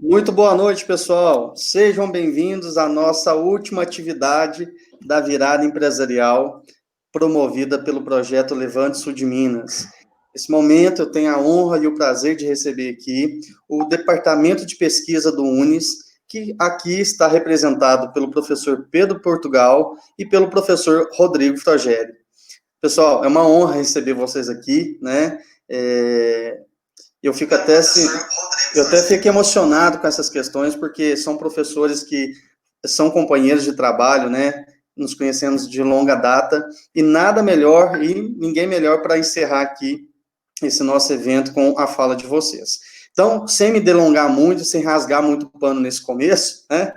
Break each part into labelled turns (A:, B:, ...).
A: Muito boa noite, pessoal. Sejam bem-vindos à nossa última atividade da virada empresarial, promovida pelo projeto Levante Sul de Minas. Nesse momento, eu tenho a honra e o prazer de receber aqui o Departamento de Pesquisa do UNES, que aqui está representado pelo professor Pedro Portugal e pelo professor Rodrigo Frogério. Pessoal, é uma honra receber vocês aqui, né? Eu fico até assim, eu até fico emocionado com essas questões, porque são professores que são companheiros de trabalho, né? Nos conhecemos de longa data, e nada melhor, e ninguém melhor para encerrar aqui esse nosso evento com a fala de vocês. Então, sem me delongar muito, sem rasgar muito pano nesse começo, né?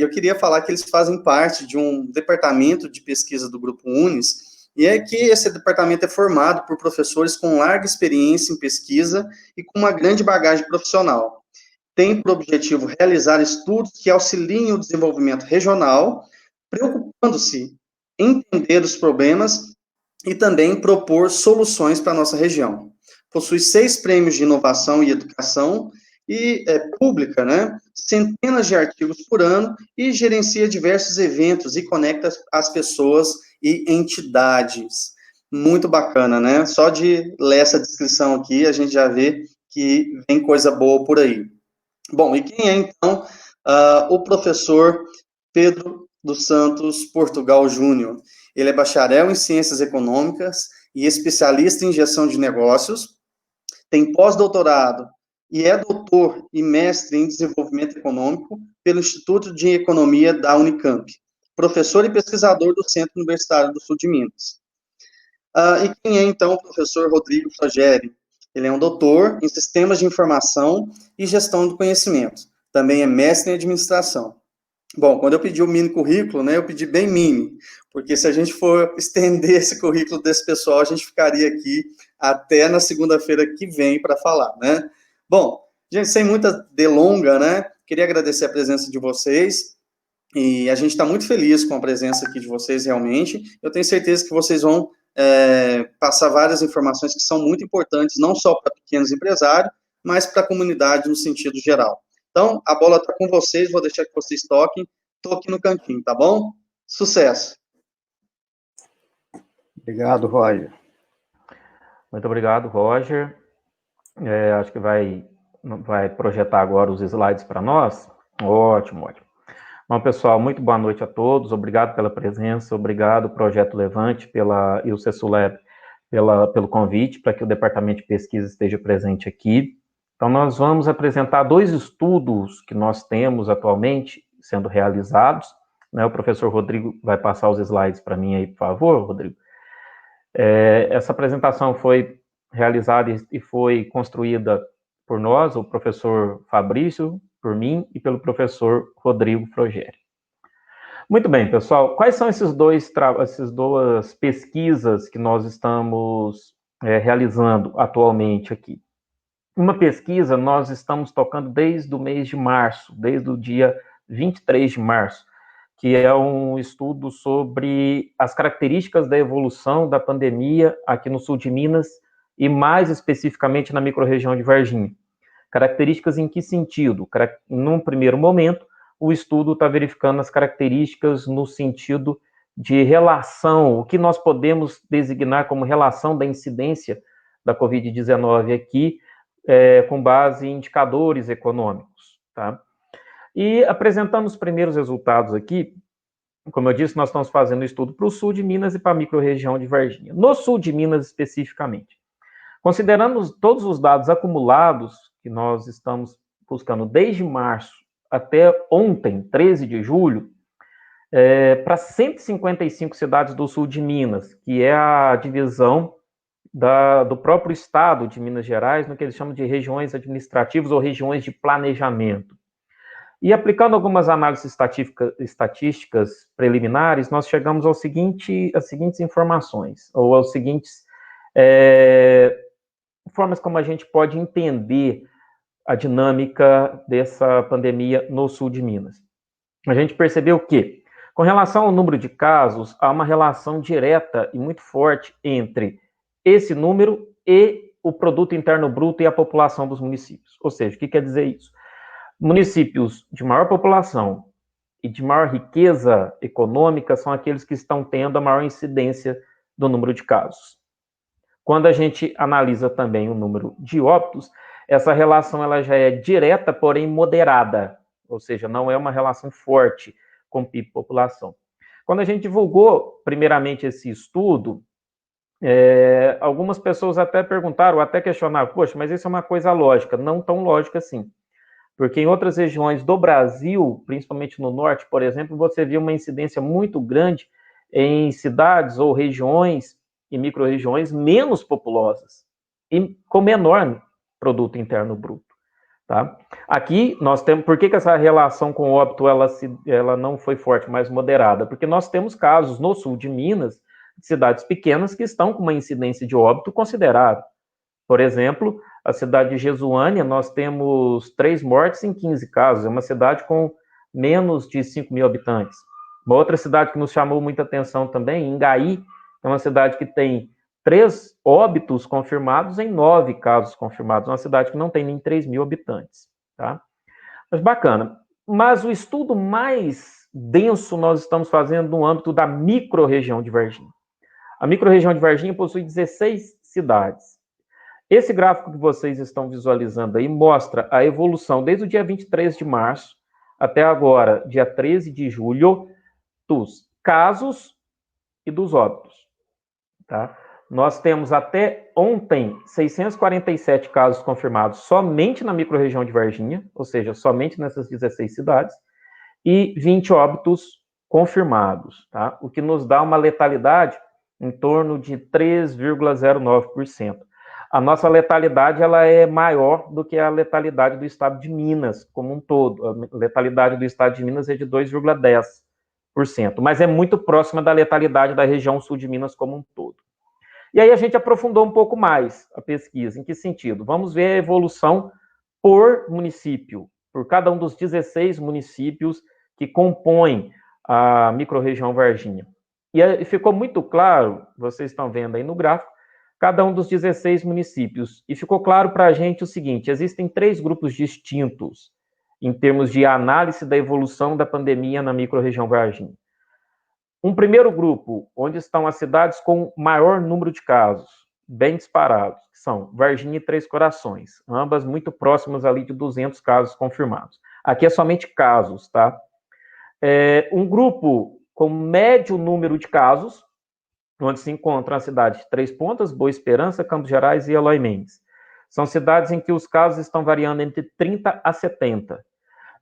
A: Eu queria falar que eles fazem parte de um departamento de pesquisa do Grupo UNES, e é que esse departamento é formado por professores com larga experiência em pesquisa e com uma grande bagagem profissional. Tem por objetivo realizar estudos que auxiliem o desenvolvimento regional, preocupando-se em entender os problemas e também propor soluções para a nossa região. Possui 6 prêmios de inovação e educação e pública, né? Centenas de artigos por ano e gerencia diversos eventos e conecta as pessoas e entidades. Muito bacana, né? Só de ler essa descrição aqui, a gente já vê que vem coisa boa por aí. Bom, e quem é, então, o professor Pedro dos Santos Portugal Júnior? Ele é bacharel em Ciências Econômicas e especialista em gestão de negócios, tem pós-doutorado e é doutor e mestre em desenvolvimento econômico pelo Instituto de Economia da Unicamp, professor e pesquisador do Centro Universitário do Sul de Minas. E quem é, então, o professor Rodrigo Frogério? Ele é um doutor em Sistemas de Informação e Gestão do Conhecimento. Também é mestre em Administração. Bom, quando eu pedi o mini currículo, né, eu pedi bem mini, porque se a gente for estender esse currículo desse pessoal, a gente ficaria aqui até na segunda-feira que vem para falar, né? Bom, gente, sem muita delonga, né, queria agradecer a presença de vocês, e a gente está muito feliz com a presença aqui de vocês, realmente. Eu tenho certeza que vocês vão passar várias informações que são muito importantes, não só para pequenos empresários, mas para a comunidade no sentido geral. Então, a bola está com vocês, vou deixar que vocês toquem. Estou aqui no cantinho, tá bom? Sucesso!
B: Obrigado, Roger.
C: Muito obrigado, Roger. Acho que vai projetar agora os slides para nós. Ótimo, ótimo. Bom, pessoal, muito boa noite a todos. Obrigado pela presença, obrigado, Projeto Levante, e o CESULEB pelo convite para que o Departamento de Pesquisa esteja presente aqui. Então, nós vamos apresentar 2 estudos que nós temos atualmente sendo realizados, né? O professor Rodrigo vai passar os slides para mim aí, por favor, Rodrigo. Essa apresentação foi realizada e foi construída por nós, o professor Fabrício, por mim e pelo professor Rodrigo Frogério. Muito bem, pessoal, quais são essas 2 pesquisas que nós estamos realizando atualmente aqui? Uma pesquisa nós estamos tocando desde o mês de março, desde o dia 23 de março, que é um estudo sobre as características da evolução da pandemia aqui no sul de Minas e mais especificamente na microrregião de Varginha. Características em que sentido? Num primeiro momento, o estudo está verificando as características no sentido de relação, o que nós podemos designar como relação da incidência da Covid-19 aqui, com base em indicadores econômicos, tá? E apresentando os primeiros resultados aqui, como eu disse, nós estamos fazendo estudo para o sul de Minas e para a microrregião de Varginha. No sul de Minas, especificamente, considerando todos os dados acumulados que nós estamos buscando desde março até ontem, 13 de julho, para 155 cidades do sul de Minas, que é a divisão do próprio estado de Minas Gerais, no que eles chamam de regiões administrativas ou regiões de planejamento. E aplicando algumas análises estatísticas preliminares, nós chegamos às seguintes informações, ou aos seguintes formas como a gente pode entender a dinâmica dessa pandemia no sul de Minas. A gente percebeu que, com relação ao número de casos, há uma relação direta e muito forte entre esse número e o produto interno bruto e a população dos municípios. Ou seja, o que quer dizer isso? Municípios de maior população e de maior riqueza econômica são aqueles que estão tendo a maior incidência do número de casos. Quando a gente analisa também o número de óbitos, essa relação ela já é direta, porém moderada, ou seja, não é uma relação forte com PIB-população. Quando a gente divulgou, primeiramente, esse estudo, algumas pessoas até perguntaram, até questionaram, poxa, mas isso é uma coisa lógica. Não tão lógica assim. Porque em outras regiões do Brasil, principalmente no norte, por exemplo, você vê uma incidência muito grande em cidades ou regiões e micro-regiões menos populosas e com menor produto interno bruto. Tá? Aqui nós temos, por que essa relação com o óbito ela não foi forte, mas moderada? Porque nós temos casos no sul de Minas, de cidades pequenas, que estão com uma incidência de óbito considerável. Por exemplo, a cidade de Jesuânia, nós temos 3 mortes em 15 casos, é uma cidade com menos de 5 mil habitantes. Uma outra cidade que nos chamou muita atenção também, Ingaí, é uma cidade que tem 3 óbitos confirmados em 9 casos confirmados, uma cidade que não tem nem 3 mil habitantes. Tá? Mas bacana. Mas o estudo mais denso nós estamos fazendo no âmbito da micro-região de Varginha. A micro-região de Varginha possui 16 cidades. Esse gráfico que vocês estão visualizando aí mostra a evolução desde o dia 23 de março até agora, dia 13 de julho, dos casos e dos óbitos. Tá? Nós temos até ontem 647 casos confirmados somente na micro-região de Varginha, ou seja, somente nessas 16 cidades, e 20 óbitos confirmados, tá? O que nos dá uma letalidade em torno de 3,09%. A nossa letalidade ela é maior do que a letalidade do estado de Minas como um todo. A letalidade do estado de Minas é de 2,10%, mas é muito próxima da letalidade da região sul de Minas como um todo. E aí a gente aprofundou um pouco mais a pesquisa. Em que sentido? Vamos ver a evolução por município, por cada um dos 16 municípios que compõem a microrregião Varginha. E ficou muito claro, vocês estão vendo aí no gráfico, cada um dos 16 municípios. E ficou claro para a gente o seguinte, existem 3 grupos distintos em termos de análise da evolução da pandemia na microrregião Varginha. Um primeiro grupo, onde estão as cidades com maior número de casos, bem disparados, que são Varginha e Três Corações, ambas muito próximas ali de 200 casos confirmados. Aqui é somente casos, tá? Um grupo com médio número de casos, onde se encontram as cidades de Três Pontas, Boa Esperança, Campos Gerais e Eloy Mendes. São cidades em que os casos estão variando entre 30 a 70.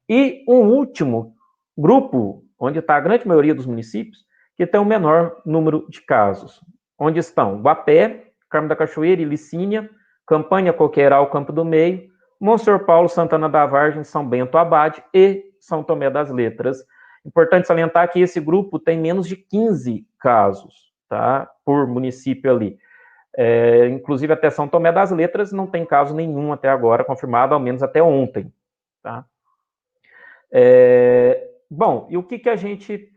C: E um último grupo, onde está a grande maioria dos municípios, que tem o menor número de casos, onde estão Guapé, Carmo da Cachoeira e Licínia, Campanha, Coqueiral, Campo do Meio, Monsenhor Paulo, Santana da Vargem, São Bento, Abade e São Tomé das Letras. Importante salientar que esse grupo tem menos de 15 casos, tá, por município ali. Inclusive até São Tomé das Letras não tem caso nenhum até agora confirmado, ao menos até ontem, tá? Bom, e o que a gente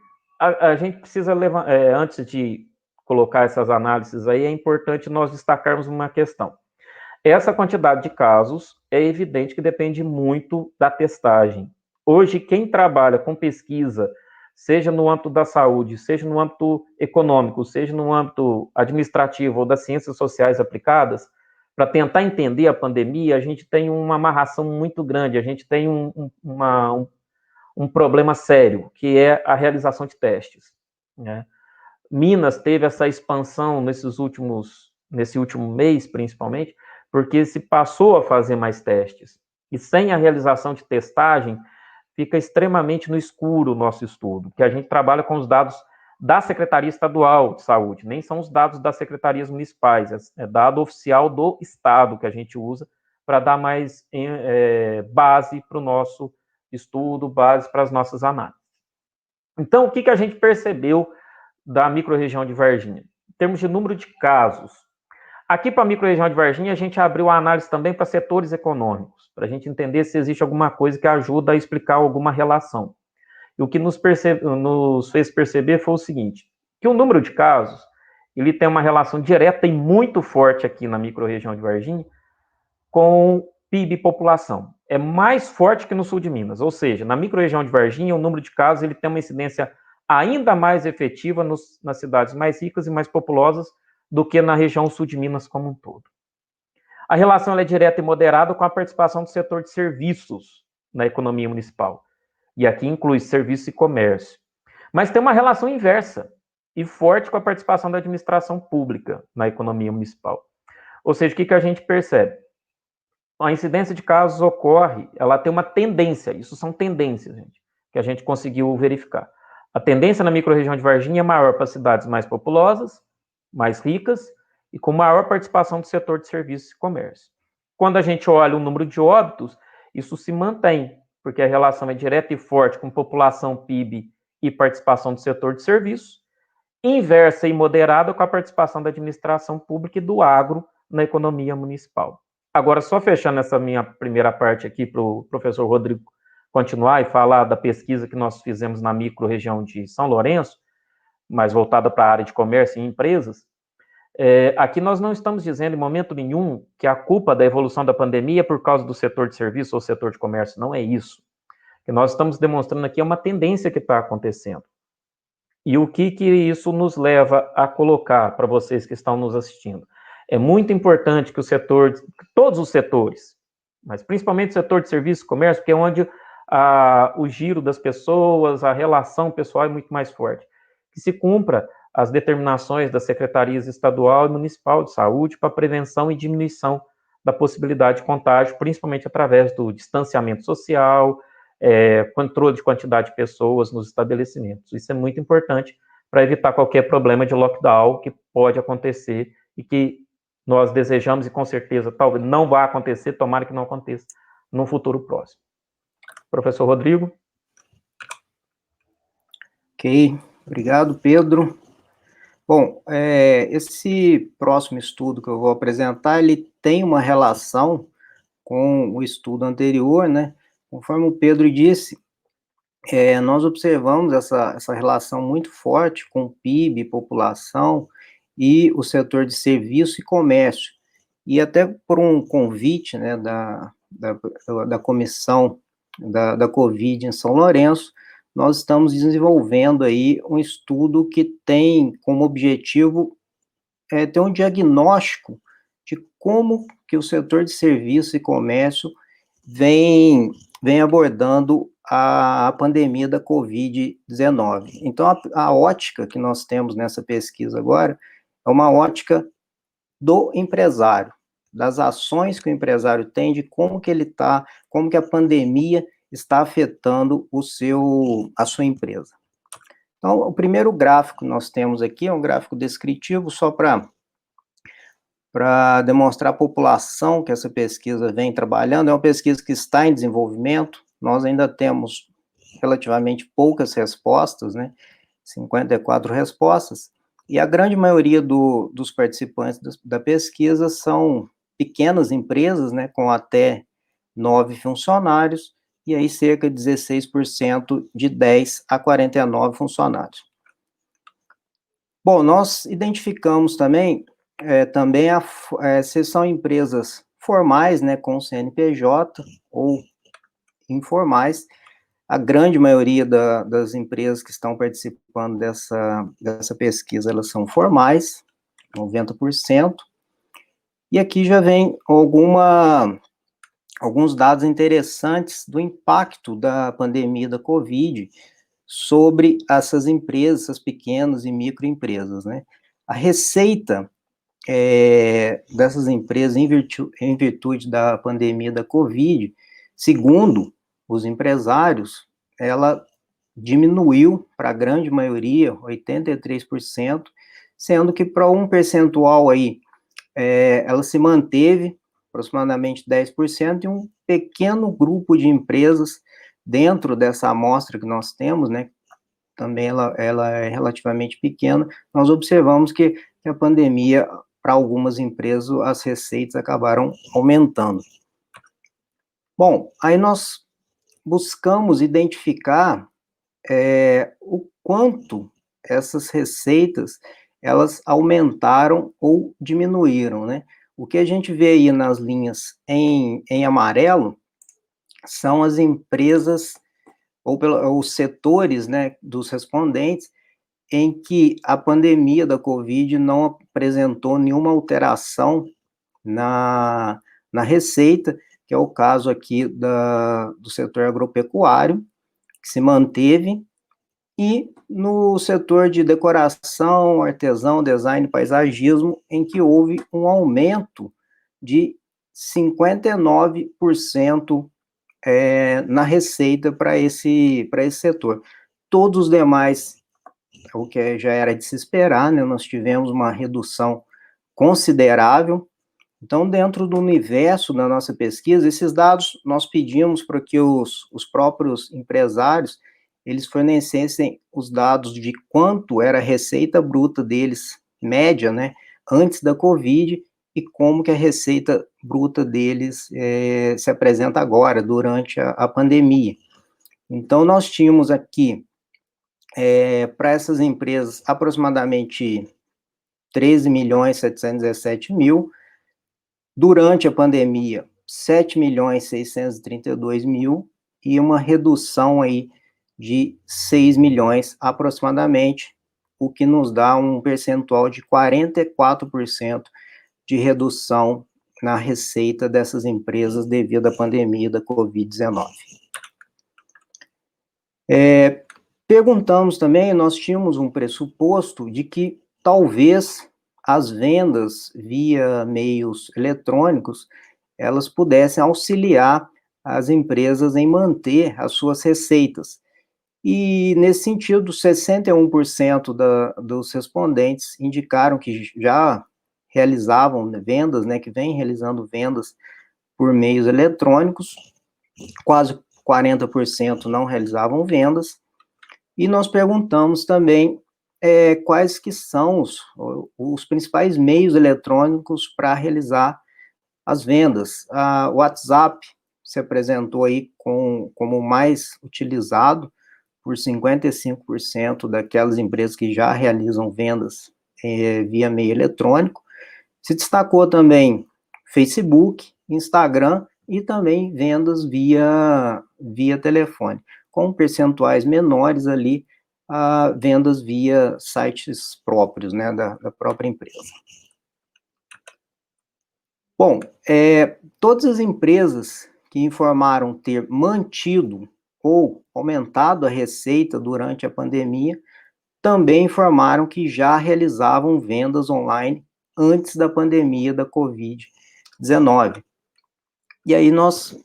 C: precisa levar, antes de colocar essas análises aí, é importante nós destacarmos uma questão. Essa quantidade de casos é evidente que depende muito da testagem. Hoje, quem trabalha com pesquisa, seja no âmbito da saúde, seja no âmbito econômico, seja no âmbito administrativo ou das ciências sociais aplicadas, para tentar entender a pandemia, a gente tem uma amarração muito grande, a gente tem um problema sério, que é a realização de testes, né? Minas teve essa expansão nesse último mês, principalmente, porque se passou a fazer mais testes. E sem a realização de testagem, fica extremamente no escuro o nosso estudo, porque a gente trabalha com os dados da Secretaria Estadual de Saúde, nem são os dados das secretarias municipais, é dado oficial do Estado que a gente usa para dar mais base para o nosso estudo, base para as nossas análises. Então, o que a gente percebeu da microrregião de Varginha? Em termos de número de casos, aqui para a microrregião de Varginha, a gente abriu a análise também para setores econômicos, para a gente entender se existe alguma coisa que ajuda a explicar alguma relação. E o que nos fez perceber foi o seguinte, que o número de casos, ele tem uma relação direta e muito forte aqui na microrregião de Varginha com PIB e população. é mais forte que no sul de Minas, ou seja, na microrregião de Varginha, o número de casos ele tem uma incidência ainda mais efetiva nas cidades mais ricas e mais populosas do que na região sul de Minas como um todo. A relação é direta e moderada com a participação do setor de serviços na economia municipal. E aqui inclui serviço e comércio. Mas tem uma relação inversa e forte com a participação da administração pública na economia municipal. Ou seja, o que a gente percebe? A incidência de casos ocorre, ela tem uma tendência, isso são tendências, gente, que a gente conseguiu verificar. A tendência na microrregião de Varginha é maior para cidades mais populosas, mais ricas, e com maior participação do setor de serviços e comércio. Quando a gente olha o número de óbitos, isso se mantém, porque a relação é direta e forte com população, PIB e participação do setor de serviços, inversa e moderada com a participação da administração pública e do agro na economia municipal. Agora, só fechando essa minha primeira parte aqui para o professor Rodrigo continuar e falar da pesquisa que nós fizemos na microrregião de São Lourenço, mais voltada para a área de comércio e empresas, aqui nós não estamos dizendo em momento nenhum que a culpa da evolução da pandemia é por causa do setor de serviço ou setor de comércio, não é isso. O que nós estamos demonstrando aqui é uma tendência que está acontecendo. E o que isso nos leva a colocar para vocês que estão nos assistindo? É muito importante que todos os setores, mas principalmente o setor de serviço e comércio, que é onde o giro das pessoas, a relação pessoal é muito mais forte, que se cumpra as determinações das secretarias estadual e municipal de saúde para prevenção e diminuição da possibilidade de contágio, principalmente através do distanciamento social, controle de quantidade de pessoas nos estabelecimentos. Isso é muito importante para evitar qualquer problema de lockdown que pode acontecer e que nós desejamos e com certeza talvez não vá acontecer, tomara que não aconteça no futuro próximo. Professor Rodrigo.
B: Ok, obrigado, Pedro. Bom, esse próximo estudo que eu vou apresentar, ele tem uma relação com o estudo anterior, né? Conforme o Pedro disse, nós observamos essa relação muito forte com PIB, população e o setor de serviço e comércio. E até por um convite, né, da comissão da Covid em São Lourenço, nós estamos desenvolvendo aí um estudo que tem como objetivo ter um diagnóstico de como que o setor de serviço e comércio vem abordando a pandemia da Covid-19. Então, a ótica que nós temos nessa pesquisa agora é uma ótica do empresário, das ações que o empresário tem, de como que ele está, como que a pandemia está afetando a sua empresa. Então, o primeiro gráfico que nós temos aqui é um gráfico descritivo, só para demonstrar a população que essa pesquisa vem trabalhando. É uma pesquisa que está em desenvolvimento, nós ainda temos relativamente poucas respostas, né, 54 respostas, e a grande maioria dos participantes da pesquisa são pequenas empresas, né, com até 9 funcionários, e aí cerca de 16% de 10 a 49 funcionários. Bom, nós identificamos também se são empresas formais, né, com CNPJ, ou informais. A grande maioria das empresas que estão participando dessa pesquisa, elas são formais, 90%, e aqui já vem alguns dados interessantes do impacto da pandemia da Covid sobre essas empresas, essas pequenas e microempresas, né? A receita dessas empresas, em virtude da pandemia da Covid, segundo os empresários, ela diminuiu para a grande maioria, 83%, sendo que para um percentual aí, ela se manteve, aproximadamente 10%, e um pequeno grupo de empresas dentro dessa amostra que nós temos, né, também ela é relativamente pequena, nós observamos que a pandemia, para algumas empresas, as receitas acabaram aumentando. Bom, aí nós buscamos identificar o quanto essas receitas, elas aumentaram ou diminuíram, né? O que a gente vê aí nas linhas em amarelo são as empresas, ou os setores, né, dos respondentes, em que a pandemia da Covid não apresentou nenhuma alteração na receita, que é o caso aqui do setor agropecuário, que se manteve, e no setor de decoração, artesão, design e paisagismo, em que houve um aumento de 59% na receita para esse setor. Todos os demais, o que já era de se esperar, né, nós tivemos uma redução considerável. Então, dentro do universo da nossa pesquisa, esses dados nós pedimos para que os próprios empresários, eles fornecessem os dados de quanto era a receita bruta deles, média, né, antes da Covid, e como que a receita bruta deles se apresenta agora, durante a pandemia. Então, nós tínhamos aqui, para essas empresas, aproximadamente 13.717.000, durante a pandemia, 7.632.000, e uma redução aí de 6 milhões aproximadamente, o que nos dá um percentual de 44% de redução na receita dessas empresas devido à pandemia da Covid-19. Perguntamos também, nós tínhamos um pressuposto de que talvez as vendas via meios eletrônicos, elas pudessem auxiliar as empresas em manter as suas receitas. E, nesse sentido, 61% dos respondentes indicaram que já realizavam vendas, né, que vêm realizando vendas por meios eletrônicos, quase 40% não realizavam vendas, e nós perguntamos também quais que são os principais meios eletrônicos para realizar as vendas. O WhatsApp se apresentou aí como o mais utilizado por 55% daquelas empresas que já realizam vendas via meio eletrônico. Se destacou também Facebook, Instagram e também vendas via telefone, com percentuais menores ali, vendas via sites próprios, né, da própria empresa. Bom, todas as empresas que informaram ter mantido ou aumentado a receita durante a pandemia também informaram que já realizavam vendas online antes da pandemia da Covid-19. E aí nós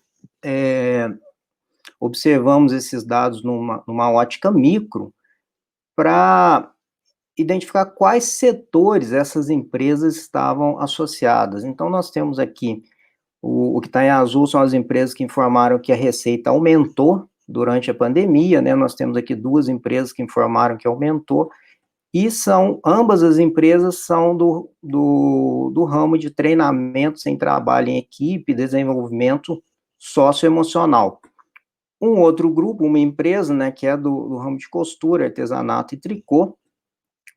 B: observamos esses dados numa ótica micro para identificar quais setores essas empresas estavam associadas. Então, nós temos aqui, o que está em azul são as empresas que informaram que a receita aumentou durante a pandemia, né? Nós temos aqui 2 empresas que informaram que aumentou, e ambas as empresas são do ramo de treinamentos em trabalho em equipe, desenvolvimento socioemocional. Um outro grupo, uma empresa, né, que é do ramo de costura, artesanato e tricô,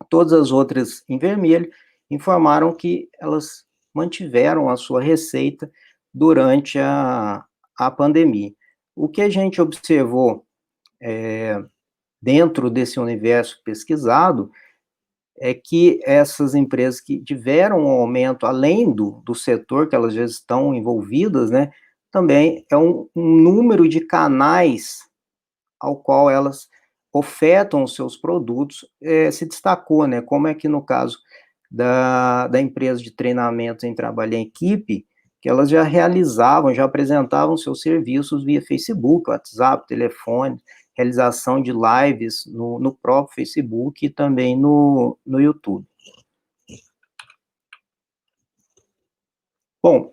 B: todas as outras em vermelho, informaram que elas mantiveram a sua receita durante a pandemia. O que a gente observou dentro desse universo pesquisado é que essas empresas que tiveram um aumento além do setor que elas já estão envolvidas, né, também é um número de canais ao qual elas ofertam os seus produtos, se destacou, né, como é que no caso da empresa de treinamento em trabalho em equipe, que elas já realizavam, já apresentavam seus serviços via Facebook, WhatsApp, telefone, realização de lives no próprio Facebook e também no YouTube. Bom,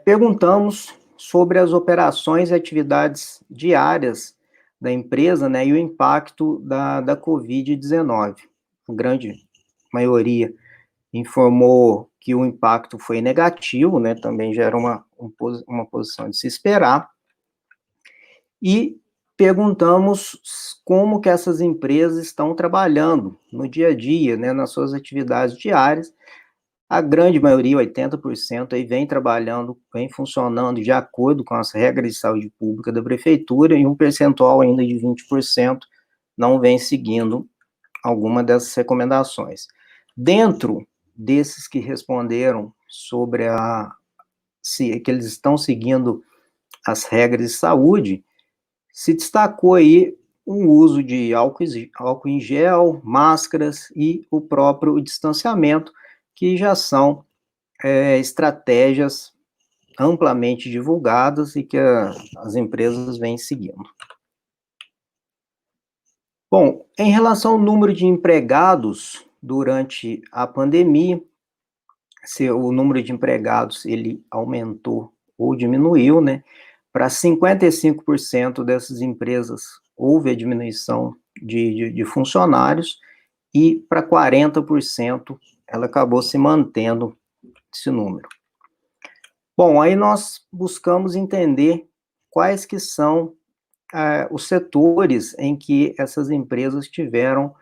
B: perguntamos sobre as operações e atividades diárias da empresa, né, e o impacto da Covid-19. A grande maioria informou que o impacto foi negativo, né, também já era uma posição de se esperar, e perguntamos como que essas empresas estão trabalhando no dia a dia, né, nas suas atividades diárias, A grande maioria, 80%, aí vem trabalhando, vem funcionando de acordo com as regras de saúde pública da prefeitura, e um percentual ainda de 20% não vem seguindo alguma dessas recomendações. Dentro desses que responderam sobre que eles estão seguindo as regras de saúde, se destacou aí o uso de álcool em gel, máscaras e o próprio distanciamento, que já são estratégias amplamente divulgadas e que as empresas vêm seguindo. Bom, em relação ao número de empregados durante a pandemia, se o número de empregados ele aumentou ou diminuiu, né? Para 55% dessas empresas houve a diminuição de funcionários, e para 40% ela acabou se mantendo esse número. Bom, aí nós buscamos entender quais que são os setores em que essas empresas tiveram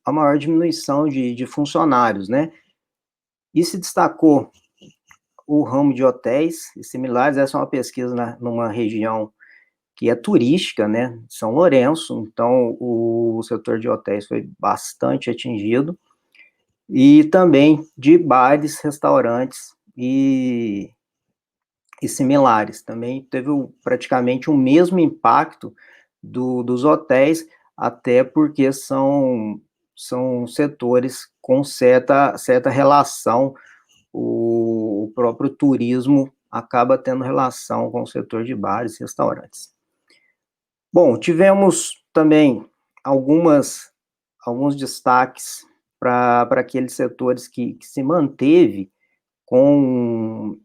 B: a maior diminuição de funcionários, né? E se destacou o ramo de hotéis e similares. Essa é uma pesquisa numa região que é turística, né, São Lourenço, então o setor de hotéis foi bastante atingido, e também de bares, restaurantes e similares. Também teve praticamente o mesmo impacto dos hotéis, até porque são setores com certa relação. O próprio turismo acaba tendo relação com o setor de bares e restaurantes. Bom, tivemos também alguns destaques para aqueles setores que se manteve com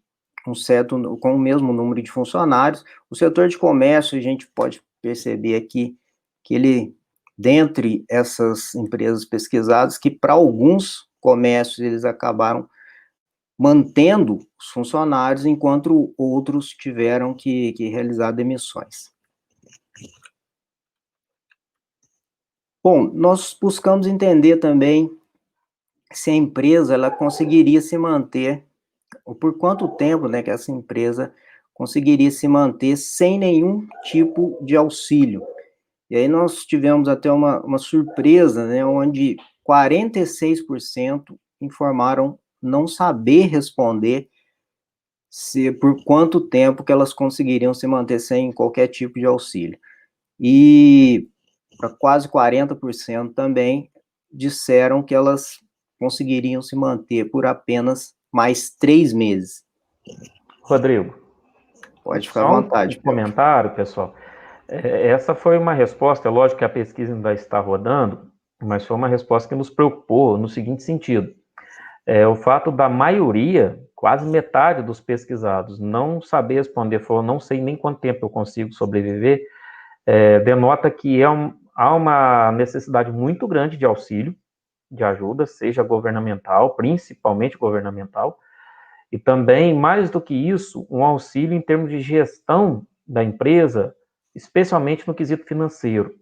B: com o mesmo número de funcionários. O setor de comércio, a gente pode perceber aqui que ele, dentre essas empresas pesquisadas, que para alguns comércios eles acabaram mantendo os funcionários, enquanto outros tiveram que realizar demissões. Bom, nós buscamos entender também se a empresa ela conseguiria se manter, ou por quanto tempo, né, que essa empresa conseguiria se manter sem nenhum tipo de auxílio. E aí nós tivemos até uma surpresa, né, onde 46% informaram não saber responder por quanto tempo que elas conseguiriam se manter sem qualquer tipo de auxílio. E para quase 40% também disseram que elas conseguiriam se manter por apenas mais 3 meses.
C: Rodrigo,
B: pode ficar à vontade.
C: Um comentário, pessoal. Essa foi uma resposta, é lógico que a pesquisa ainda está rodando, mas foi uma resposta que nos preocupou no seguinte sentido. O fato da maioria, quase metade dos pesquisados, não saber responder, falou, não sei nem quanto tempo eu consigo sobreviver, denota que há uma necessidade muito grande de auxílio, de ajuda, seja governamental, principalmente governamental, e também, mais do que isso, um auxílio em termos de gestão da empresa, especialmente no quesito financeiro,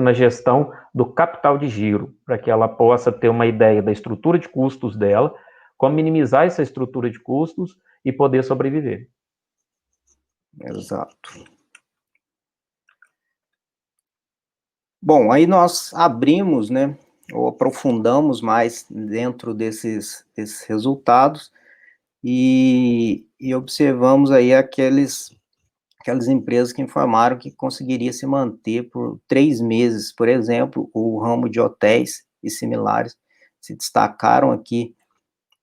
C: na gestão do capital de giro, para que ela possa ter uma ideia da estrutura de custos dela, como minimizar essa estrutura de custos e poder sobreviver.
B: Exato. Bom, aí nós abrimos, né, ou aprofundamos mais dentro desses resultados e observamos aí aquelas empresas que informaram que conseguiria se manter por 3 meses, por exemplo, o ramo de hotéis e similares se destacaram aqui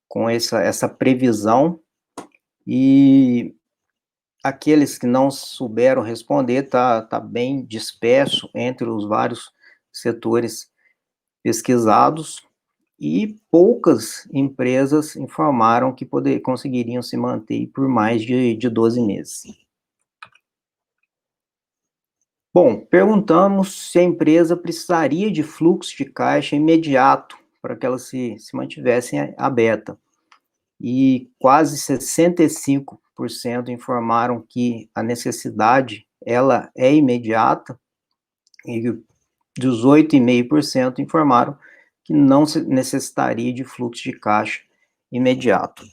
B: com essa previsão, e aqueles que não souberam responder tá bem disperso entre os vários setores pesquisados, e poucas empresas informaram que conseguiriam se manter por mais de 12 meses. Bom, perguntamos se a empresa precisaria de fluxo de caixa imediato para que elas se mantivessem aberta. E quase 65% informaram que a necessidade ela é imediata, e 18,5% informaram que não necessitaria de fluxo de caixa imediato.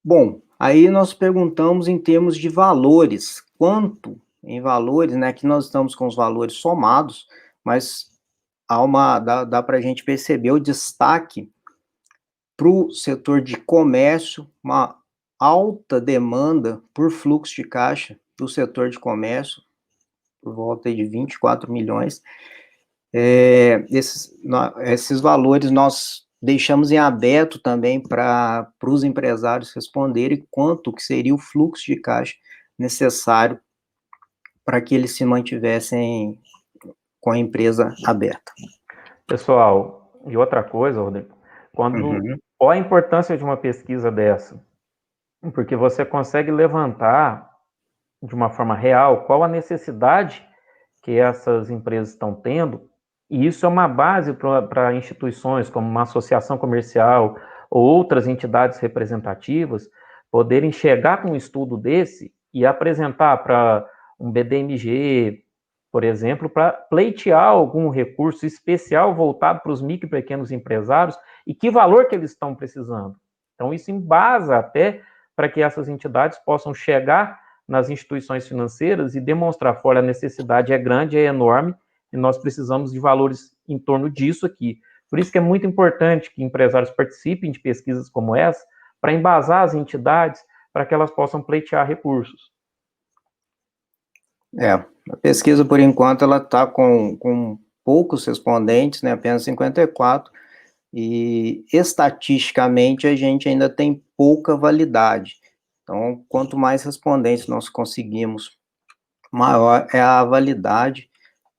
B: Bom, aí nós perguntamos em termos de valores, quanto em valores, né, que nós estamos com os valores somados, mas dá para a gente perceber o destaque para o setor de comércio, uma alta demanda por fluxo de caixa do setor de comércio, por volta de 24 milhões. Esses valores nós deixamos em aberto também para os empresários responderem quanto que seria o fluxo de caixa necessário para que eles se mantivessem com a empresa aberta.
C: Pessoal, e outra coisa, Rodrigo, qual a importância de uma pesquisa dessa? Porque você consegue levantar de uma forma real qual a necessidade que essas empresas estão tendo, e isso é uma base para instituições como uma associação comercial ou outras entidades representativas poderem chegar com um estudo desse e apresentar para um BDMG, por exemplo, para pleitear algum recurso especial voltado para os micro e pequenos empresários e que valor que eles estão precisando. Então, isso embasa até para que essas entidades possam chegar nas instituições financeiras e demonstrar, fora a necessidade é grande, é enorme, e nós precisamos de valores em torno disso aqui. Por isso que é muito importante que empresários participem de pesquisas como essa, para embasar as entidades, para que elas possam pleitear recursos.
B: A pesquisa, por enquanto, ela está com poucos respondentes, né, apenas 54, e estatisticamente a gente ainda tem pouca validade. Então, quanto mais respondentes nós conseguimos, maior é a validade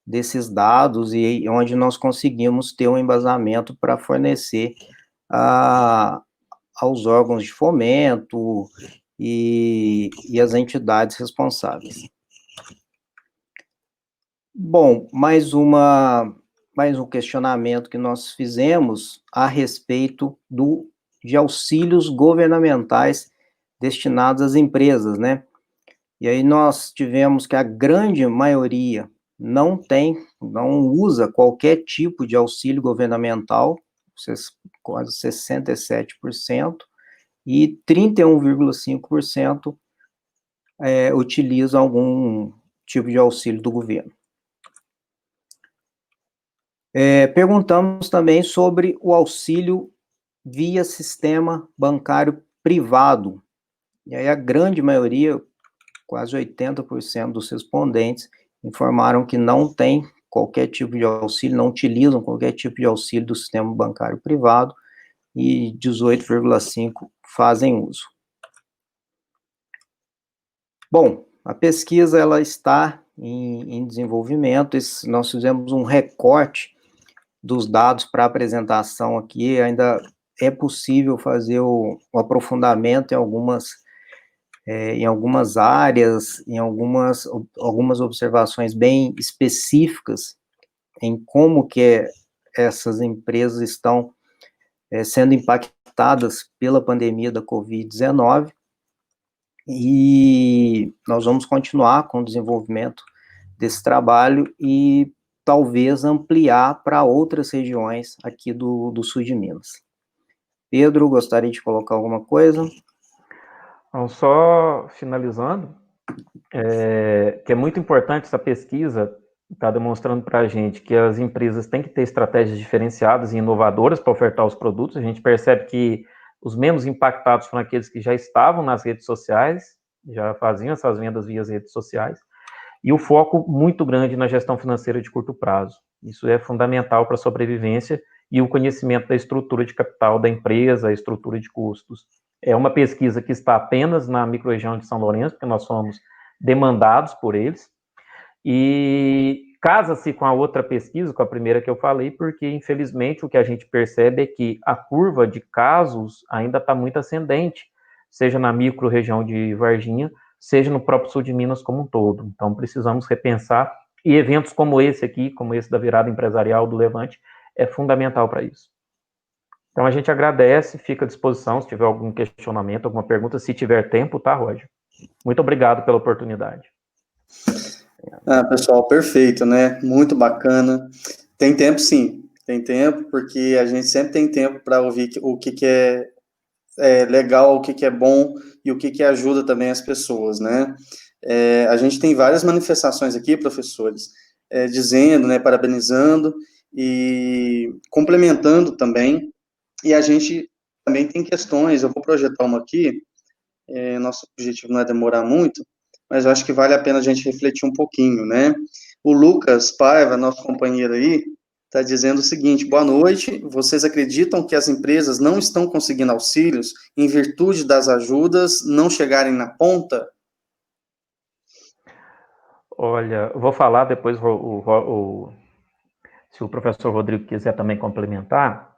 B: desses dados e onde nós conseguimos ter um embasamento para fornecer aos órgãos de fomento e as entidades responsáveis. Bom, mais um questionamento que nós fizemos a respeito de auxílios governamentais destinados às empresas, né? E aí nós tivemos que a grande maioria não usa qualquer tipo de auxílio governamental, quase 67%, e 31,5% utilizam algum tipo de auxílio do governo. Perguntamos também sobre o auxílio via sistema bancário privado. E aí a grande maioria, quase 80% dos respondentes, informaram que não tem qualquer tipo de auxílio, não utilizam qualquer tipo de auxílio do sistema bancário privado, e 18,5% fazem uso. Bom, a pesquisa ela está em desenvolvimento, nós fizemos um recorte dos dados para apresentação aqui, ainda é possível fazer o aprofundamento em algumas áreas, em algumas observações bem específicas em como que essas empresas estão sendo impactadas pela pandemia da Covid-19, e nós vamos continuar com o desenvolvimento desse trabalho e talvez ampliar para outras regiões aqui do sul de Minas. Pedro, gostaria de colocar alguma coisa?
C: Então, só finalizando, que é muito importante essa pesquisa, está demonstrando para a gente que as empresas têm que ter estratégias diferenciadas e inovadoras para ofertar os produtos. A gente percebe que os menos impactados foram aqueles que já estavam nas redes sociais, já faziam essas vendas via redes sociais, e o foco muito grande na gestão financeira de curto prazo. Isso é fundamental para a sobrevivência e o conhecimento da estrutura de capital da empresa, a estrutura de custos. É uma pesquisa que está apenas na microrregião de São Lourenço, porque nós somos demandados por eles, e casa-se com a outra pesquisa, com a primeira que eu falei, porque, infelizmente, o que a gente percebe é que a curva de casos ainda está muito ascendente, seja na microrregião de Varginha, seja no próprio sul de Minas como um todo. Então, precisamos repensar, e eventos como esse aqui, como esse da virada empresarial do Levante, é fundamental para isso. Então, a gente agradece, fica à disposição, se tiver algum questionamento, alguma pergunta, se tiver tempo, tá, Roger? Muito obrigado pela oportunidade.
A: Pessoal, perfeito, né? Muito bacana. Tem tempo, sim. Tem tempo, porque a gente sempre tem tempo para ouvir o que é legal, o que é bom e o que ajuda também as pessoas, né? A gente tem várias manifestações aqui, professores, dizendo, né, parabenizando e complementando também, e a gente também tem questões, eu vou projetar uma aqui, nosso objetivo não é demorar muito, mas eu acho que vale a pena a gente refletir um pouquinho, né? O Lucas Paiva, nosso companheiro aí, está dizendo o seguinte: boa noite, vocês acreditam que as empresas não estão conseguindo auxílios em virtude das ajudas não chegarem na ponta?
C: Olha, eu vou falar depois, se o professor Rodrigo quiser também complementar.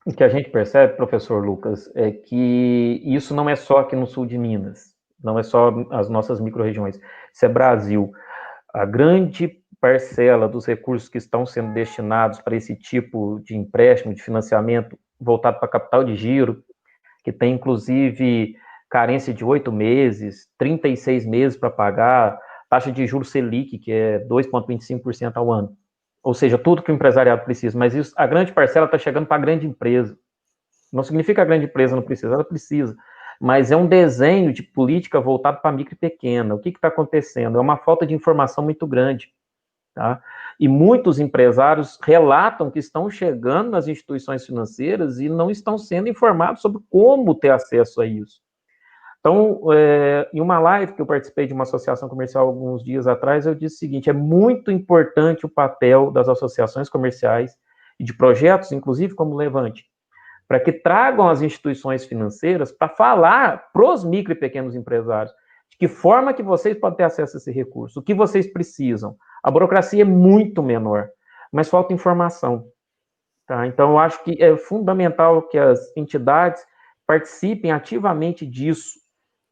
C: O que a gente percebe, professor Lucas, é que isso não é só aqui no sul de Minas, não é só as nossas micro-regiões, isso é Brasil. A grande parcela dos recursos que estão sendo destinados para esse tipo de empréstimo, de financiamento voltado para capital de giro, que tem inclusive carência de 8 meses, 36 meses para pagar, taxa de juros Selic, que é 2,25% ao ano. Ou seja, tudo que o empresariado precisa, mas isso, a grande parcela está chegando para a grande empresa. Não significa que a grande empresa não precisa, ela precisa. Mas é um desenho de política voltado para a micro e pequena. O que está acontecendo? É uma falta de informação muito grande. Tá? E muitos empresários relatam que estão chegando nas instituições financeiras e não estão sendo informados sobre como ter acesso a isso. Então, em uma live que eu participei de uma associação comercial alguns dias atrás, eu disse o seguinte: é muito importante o papel das associações comerciais e de projetos, inclusive como o Levante, para que tragam as instituições financeiras para falar para os micro e pequenos empresários de que forma que vocês podem ter acesso a esse recurso, o que vocês precisam. A burocracia é muito menor, mas falta informação. Tá? Então, eu acho que é fundamental que as entidades participem ativamente disso,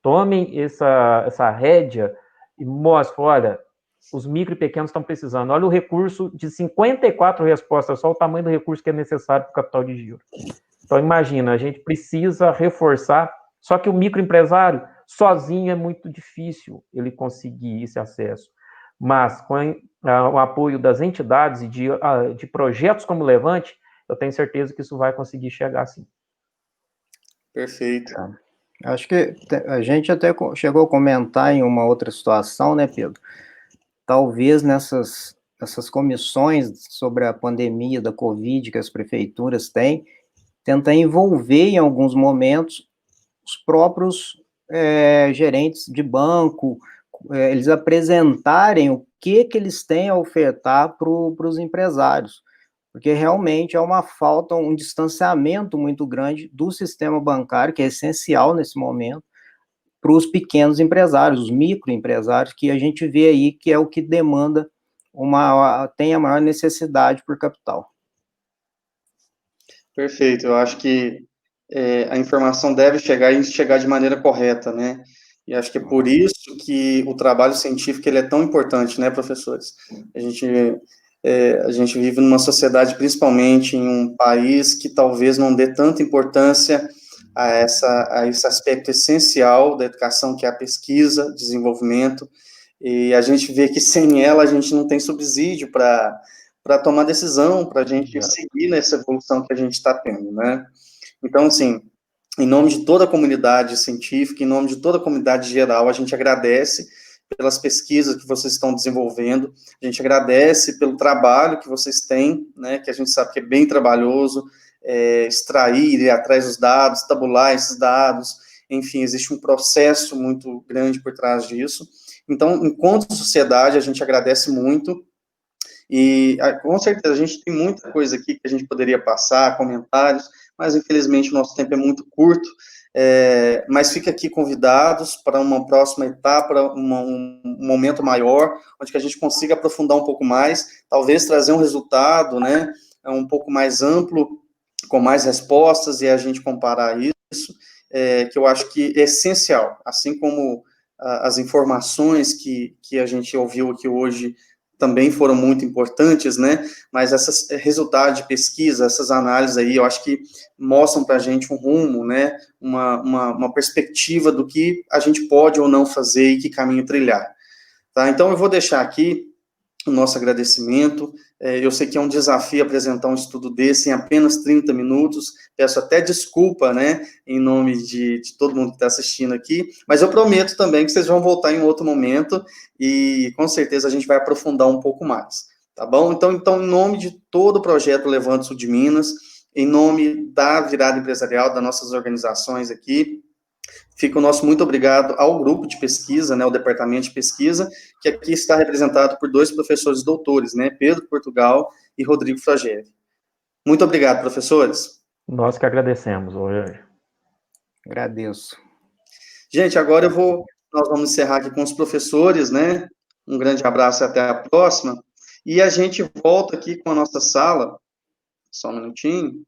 C: tomem essa rédea e mostrem, olha, os micro e pequenos estão precisando. Olha o recurso de 54 respostas, só o tamanho do recurso que é necessário para o capital de giro. Então, imagina, a gente precisa reforçar, só que o microempresário, sozinho, é muito difícil ele conseguir esse acesso. Mas, com o apoio das entidades e de projetos como o Levante, eu tenho certeza que isso vai conseguir chegar sim.
A: Perfeito.
B: Acho que a gente até chegou a comentar em uma outra situação, né, Pedro? Talvez nessas comissões sobre a pandemia da Covid que as prefeituras têm, tentar envolver em alguns momentos os próprios gerentes de banco, eles apresentarem o que eles têm a ofertar para os empresários, porque realmente é uma falta, um distanciamento muito grande do sistema bancário, que é essencial nesse momento, para os pequenos empresários, os microempresários, que a gente vê aí que é o que demanda tem a maior necessidade por capital.
A: Perfeito, eu acho que a informação deve chegar e chegar de maneira correta, né? E acho que é por isso que o trabalho científico ele é tão importante, né, professores? A gente vive numa sociedade, principalmente em um país que talvez não dê tanta importância a esse aspecto essencial da educação, que é a pesquisa, desenvolvimento, e a gente vê que sem ela a gente não tem subsídio para tomar decisão, para a gente seguir nessa evolução que a gente está tendo, né? Então, assim, em nome de toda a comunidade científica, em nome de toda a comunidade geral, a gente agradece pelas pesquisas que vocês estão desenvolvendo, a gente agradece pelo trabalho que vocês têm, né, que a gente sabe que é bem trabalhoso, extrair, ir atrás dos dados, tabular esses dados, enfim, existe um processo muito grande por trás disso. Então, enquanto sociedade, a gente agradece muito, e com certeza a gente tem muita coisa aqui que a gente poderia passar, comentários, mas infelizmente o nosso tempo é muito curto, mas fica aqui convidados para uma próxima etapa, um momento maior, onde que a gente consiga aprofundar um pouco mais, talvez trazer um resultado, né, um pouco mais amplo, com mais respostas, e a gente comparar isso, que eu acho que é essencial, assim como as informações que a gente ouviu aqui hoje também foram muito importantes, né, mas esses resultados de pesquisa, essas análises aí, eu acho que mostram para a gente um rumo, né, uma perspectiva do que a gente pode ou não fazer e que caminho trilhar, tá? Então, eu vou deixar aqui o nosso agradecimento. Eu sei que é um desafio apresentar um estudo desse em apenas 30 minutos, peço até desculpa, né, em nome de todo mundo que está assistindo aqui, mas eu prometo também que vocês vão voltar em outro momento, e com certeza a gente vai aprofundar um pouco mais, tá bom? Então em nome de todo o projeto Levante Sul de Minas, em nome da Virada Empresarial, das nossas organizações aqui, fica o nosso muito obrigado ao grupo de pesquisa, né, o departamento de pesquisa, que aqui está representado por 2 professores doutores, né, Pedro Portugal e Rodrigo Frageri. Muito obrigado, professores.
C: Nós que agradecemos, Rogério.
B: Agradeço.
A: Gente, agora nós vamos encerrar aqui com os professores, né, um grande abraço e até a próxima, e a gente volta aqui com a nossa sala, só um minutinho,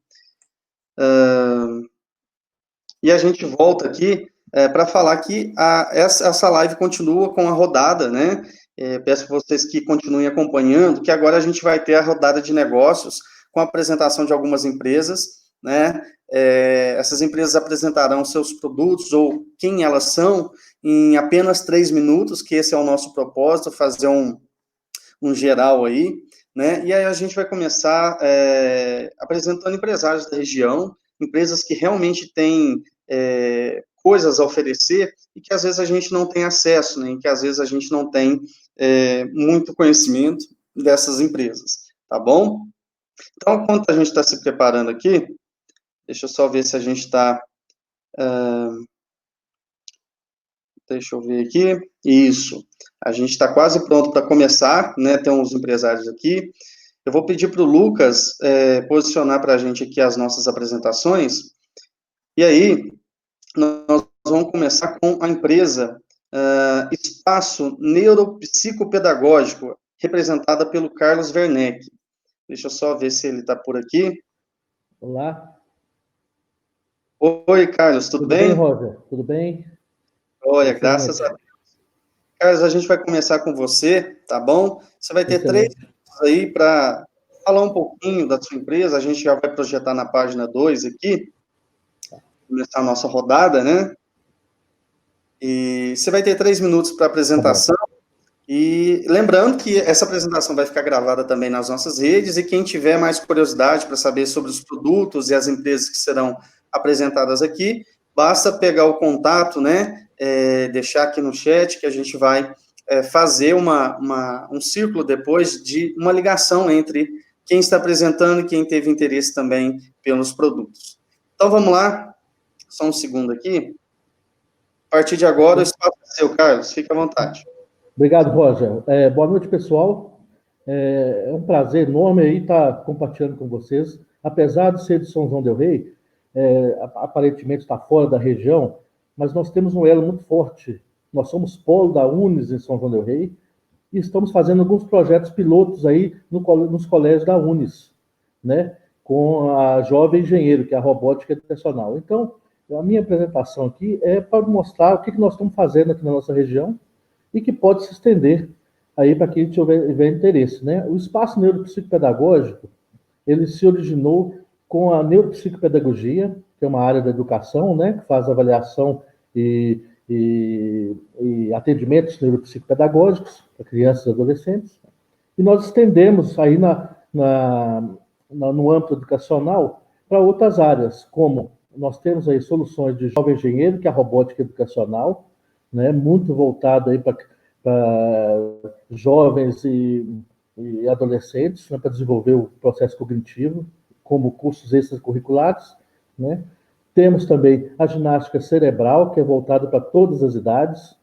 A: e a gente volta aqui para falar que essa live continua com a rodada, né? Peço para vocês que continuem acompanhando, que agora a gente vai ter a rodada de negócios com a apresentação de algumas empresas, né? Essas empresas apresentarão seus produtos ou quem elas são em apenas 3 minutos, que esse é o nosso propósito, fazer um geral aí, né? E aí a gente vai começar apresentando empresários da região, empresas que realmente têm coisas a oferecer e que às vezes a gente não tem acesso, né? E que às vezes a gente não tem muito conhecimento dessas empresas, tá bom? Então, enquanto a gente está se preparando aqui, deixa eu só ver se a gente está... deixa eu ver aqui. Isso. A gente está quase pronto para começar, né? Tem uns empresários aqui. Eu vou pedir para o Lucas posicionar para a gente aqui as nossas apresentações. E aí, nós vamos começar com a empresa Espaço Neuropsicopedagógico, representada pelo Carlos Werneck. Deixa eu só ver se ele está por aqui.
D: Olá.
A: Oi, Carlos, tudo bem?
D: Tudo bem, Roger? Tudo bem?
A: Olha, graças a Deus. Carlos, a gente vai começar com você, tá bom? Você vai ter
D: Excelente.
A: 3 minutos aí para falar um pouquinho da sua empresa, a gente já vai projetar na página 2 aqui, começar a nossa rodada, né? E você vai ter 3 minutos para apresentação, e lembrando que essa apresentação vai ficar gravada também nas nossas redes, e quem tiver mais curiosidade para saber sobre os produtos e as empresas que serão apresentadas aqui, basta pegar o contato, né, deixar aqui no chat, que a gente vai fazer um círculo depois de uma ligação entre quem está apresentando e quem teve interesse também pelos produtos. Então, vamos lá, só um segundo aqui. A partir de agora, o espaço é seu, Carlos, fique à vontade.
D: Obrigado, Roger. Boa noite, pessoal. É um prazer enorme aí estar compartilhando com vocês. Apesar de ser de São João del Rei, aparentemente está fora da região, mas nós temos um elo muito forte. Nós somos polo da Unis em São João del Rei e estamos fazendo alguns projetos pilotos aí nos colégios da Unis, né? Com a Jovem Engenheiro, que é a robótica educacional. Então, a minha apresentação aqui é para mostrar o que nós estamos fazendo aqui na nossa região e que pode se estender aí para quem tiver interesse, né? O Espaço Neuropsicopedagógico, ele se originou com a neuropsicopedagogia, que é uma área da educação, né, que faz avaliação e atendimentos neuropsicopedagógicos para crianças e adolescentes. E nós estendemos aí no âmbito educacional para outras áreas, como nós temos aí soluções de jovem engenheiro, que é a robótica educacional, né, muito voltada aí para jovens e adolescentes, né, para desenvolver o processo cognitivo, como cursos extracurriculares, né? Temos também a ginástica cerebral, que é voltada para todas as idades,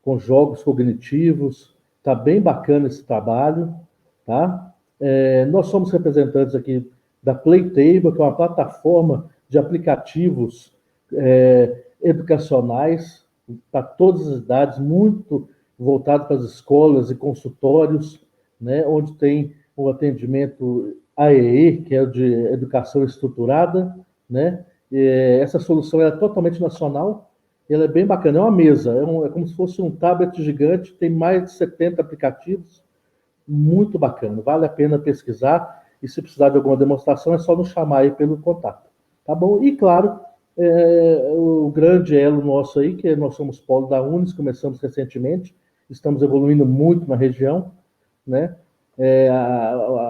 D: com jogos cognitivos. Está bem bacana esse trabalho, tá? Nós somos representantes aqui da Playtable, que é uma plataforma de aplicativos educacionais para todas as idades, muito voltado para as escolas e consultórios, né, onde tem o atendimento AEE, que é o de educação estruturada, né? Essa solução é totalmente nacional, ela é bem bacana, é uma mesa, é como se fosse um tablet gigante, tem mais de 70 aplicativos, muito bacana, vale a pena pesquisar, e se precisar de alguma demonstração, é só nos chamar aí pelo contato, tá bom? E, claro, o grande elo nosso aí, que nós somos polo da Unis, começamos recentemente, estamos evoluindo muito na região, né?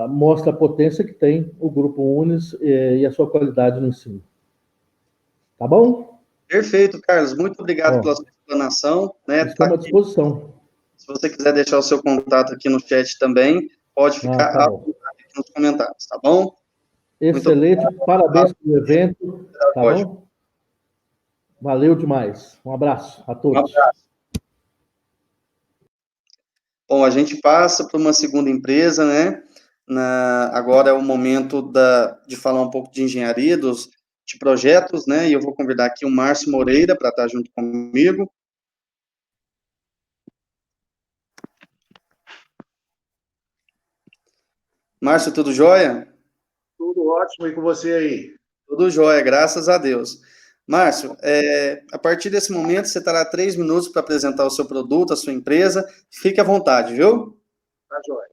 D: mostra a potência que tem o Grupo Unis e a sua qualidade no ensino. Tá bom?
A: Perfeito, Carlos. Muito obrigado pela sua explanação. Né?
D: Estamos à disposição.
A: Se você quiser deixar o seu contato aqui no chat também, pode ficar
D: tá
A: à vontade aqui nos comentários, tá bom?
D: Excelente, parabéns pelo evento, tá bom? Valeu demais. Um abraço a todos.
A: Um abraço. Bom, a gente passa para uma segunda empresa, né? Agora é o momento de falar um pouco de engenharia, de projetos, né? E eu vou convidar aqui o Márcio Moreira para estar junto comigo. Márcio, tudo jóia?
E: Tudo ótimo, e com você aí?
A: Tudo jóia, graças a Deus. Márcio, a partir desse momento, você terá 3 minutos para apresentar o seu produto, a sua empresa. Fique à vontade, viu?
E: Tá jóia.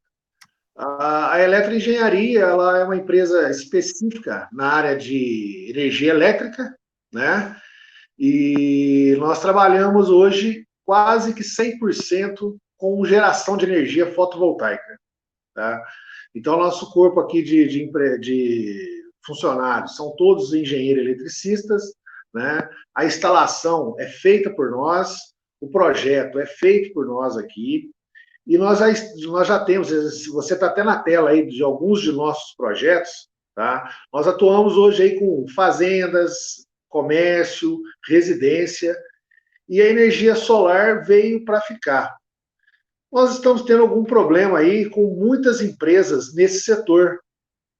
E: A Eletroengenharia, ela é uma empresa específica na área de energia elétrica, né? E nós trabalhamos hoje quase que 100% com geração de energia fotovoltaica, tá? Então, nosso corpo aqui de funcionários são todos engenheiros eletricistas, né? A instalação é feita por nós, o projeto é feito por nós aqui, e nós já temos, você está até na tela aí de alguns de nossos projetos, tá? Nós atuamos hoje aí com fazendas, comércio, residência, e a energia solar veio para ficar. Nós estamos tendo algum problema aí com muitas empresas nesse setor,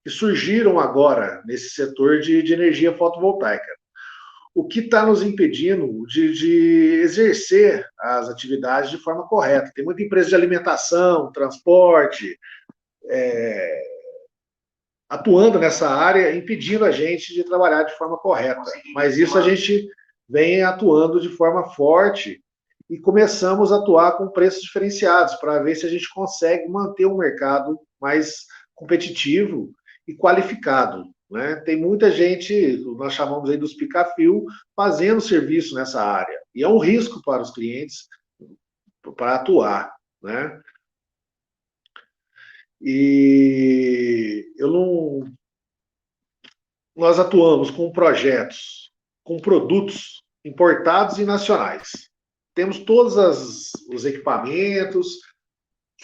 E: que surgiram agora nesse setor de energia fotovoltaica. O que está nos impedindo de exercer as atividades de forma correta. Tem muita empresa de alimentação, transporte, atuando nessa área, impedindo a gente de trabalhar de forma correta. Mas isso a gente vem atuando de forma forte e começamos a atuar com preços diferenciados para ver se a gente consegue manter um mercado mais competitivo e qualificado, né? Tem muita gente, nós chamamos aí dos pica-fio, fazendo serviço nessa área. E é um risco para os clientes para atuar, né? E nós atuamos com projetos, com produtos importados e nacionais. Temos todos os equipamentos,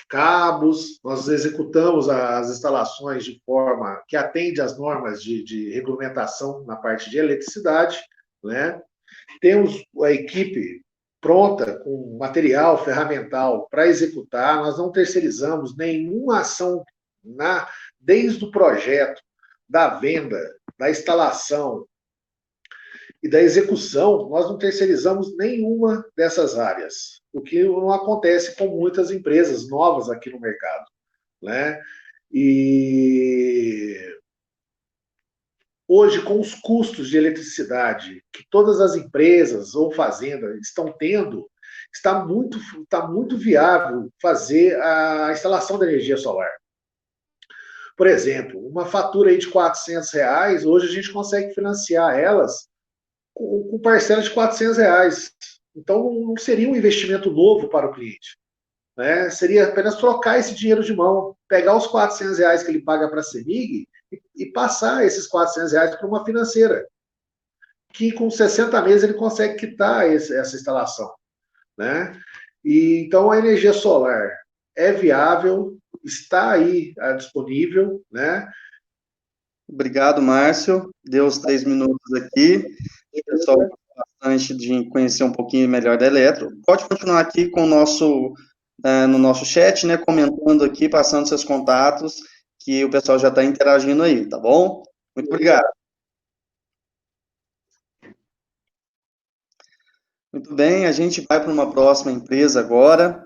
E: cabos, nós executamos as instalações de forma que atende às normas de regulamentação na parte de eletricidade, né? Temos a equipe pronta com material ferramental para executar, nós não terceirizamos nenhuma ação desde o projeto, da venda, da instalação e da execução, nós não terceirizamos nenhuma dessas áreas, o que não acontece com muitas empresas novas aqui no mercado, né? E hoje, com os custos de eletricidade que todas as empresas ou fazendas estão tendo, está muito viável fazer a instalação da energia solar. Por exemplo, uma fatura aí de R$400, hoje a gente consegue financiar elas com parcela de R$400. Então, não seria um investimento novo para o cliente, né? Seria apenas trocar esse dinheiro de mão, pegar os R$400 que ele paga para a CEMIG e passar esses R$400 para uma financeira, que com 60 meses ele consegue quitar essa instalação, né? E, então, a energia solar é viável, está aí disponível, né?
A: Obrigado, Márcio. Deu os 3 minutos aqui. O pessoal gostou bastante de conhecer um pouquinho melhor da Eletro. Pode continuar aqui com no nosso chat, né, comentando aqui, passando seus contatos, que o pessoal já está interagindo aí, tá bom? Muito obrigado. Muito bem, a gente vai para uma próxima empresa agora.